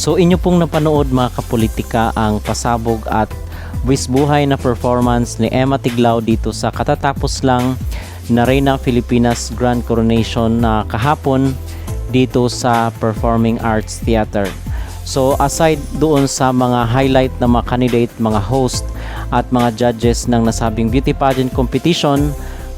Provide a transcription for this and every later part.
So inyo pong napanood mga kapolitika ang pasabog at buwis-buhay na performance ni Emma Tiglao dito sa katatapos lang na Reyna Filipinas Grand Coronation na kahapon dito sa Performing Arts Theater. So aside doon sa mga highlight na mga candidate, mga host at mga judges ng nasabing beauty pageant competition,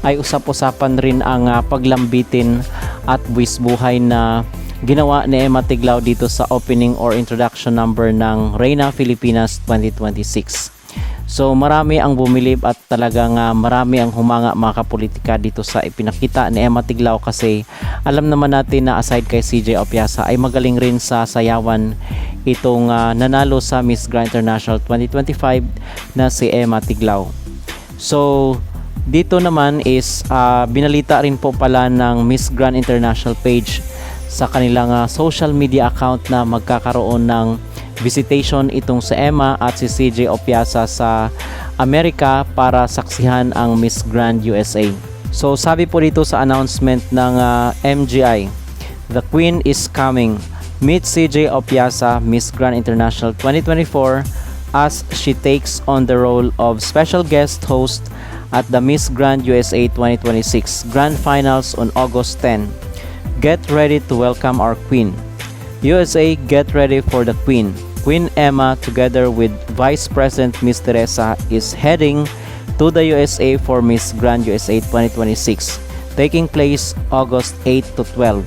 ay usap-usapan rin ang paglambitin at buwis-buhay na ginawa ni Emma Tiglao dito sa opening or introduction number ng Reyna Filipinas 2026. So marami ang bumilib at talagang marami ang humanga mga kapolitika dito sa ipinakita ni Emma Tiglao, kasi alam naman natin na aside kay CJ Opiasa ay magaling rin sa sayawan itong nanalo sa Miss Grand International 2025 na si Emma Tiglao. So dito naman is binalita rin po pala ng Miss Grand International page sa kanilang social media account na magkakaroon ng visitation itong si Emma at si CJ Opiasa sa Amerika para saksihan ang Miss Grand USA. So sabi po dito sa announcement ng MGI, "The Queen is coming. Meet CJ Opiasa, Miss Grand International 2024 as she takes on the role of special guest host at the Miss Grand USA 2026 Grand Finals on August 10. Get ready to welcome our Queen. USA, get ready for the Queen. Queen Emma together with Vice President Miss Teresa is heading to the USA for Miss Grand USA 2026, taking place August 8 to 12.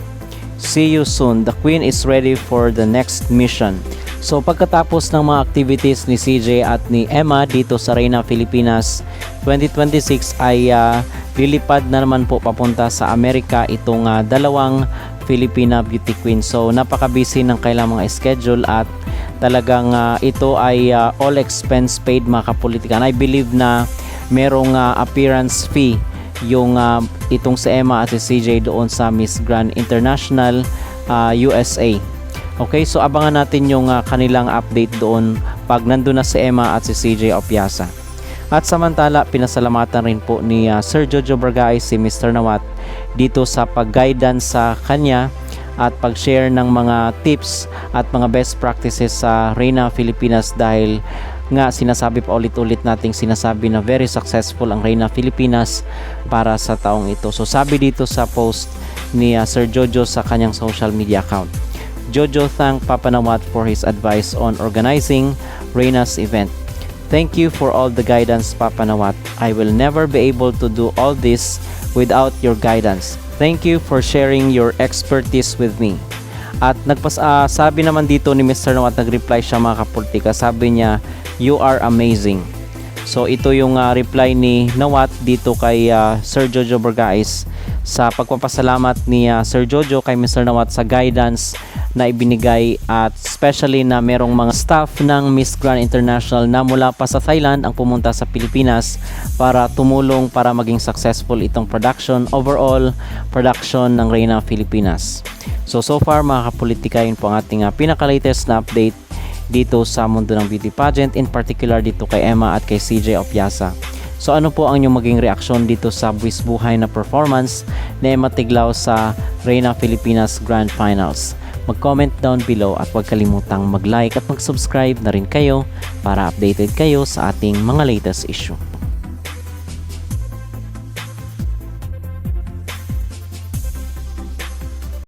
See you soon. The Queen is ready for the next mission." So pagkatapos ng mga activities ni CJ at ni Emma dito sa Reyna Filipinas 2026 ay lilipad na naman po papunta sa Amerika itong dalawang Filipina Beauty Queen. So napaka-busy ng kailang mga schedule at talagang ito ay all expense paid mga kapolitika. And I believe na merong appearance fee yung itong si Emma at si CJ doon sa Miss Grand International USA. Okay, so abangan natin yung kanilang update doon pag nandun na si Emma at si CJ Opiasa. At samantala, pinasalamatan rin po ni Sir Jojo Bargay si Mr. Nawat dito sa pag-guidance sa kanya at pag-share ng mga tips at mga best practices sa Reyna Filipinas, dahil nga sinasabi pa ulit-ulit nating sinasabi na very successful ang Reyna Filipinas para sa taong ito. So sabi dito sa post ni Sir Jojo sa kanyang social media account, Jojo thanked Papa Nawat for his advice on organizing Reyna's event. "Thank you for all the guidance, Papa Nawat. I will never be able to do all this without your guidance. Thank you for sharing your expertise with me." At sabi naman dito ni Mr. Nawat, nag-reply siya mga kapolitika, sabi niya, "You are amazing." So ito yung reply ni Nawat dito kay Sir Jojo Bargais sa pagpapasalamat ni Sir Jojo kay Mr. Nawat sa guidance na ibinigay, at especially na merong mga staff ng Miss Grand International na mula pa sa Thailand ang pumunta sa Pilipinas para tumulong para maging successful itong production, overall production ng Reyna Filipinas. So far mga kapolitika, yun po ang ating pinaka-latest na update dito sa mundo ng beauty pageant, in particular dito kay Emma at kay CJ Opiasa. So ano po ang inyong maging reaksyon dito sa buwis-buhay na performance ni Emma Tiglao sa Reyna Filipinas Grand Finals? Mag-comment down below at huwag kalimutang mag-like at mag-subscribe na rin kayo para updated kayo sa ating mga latest issue.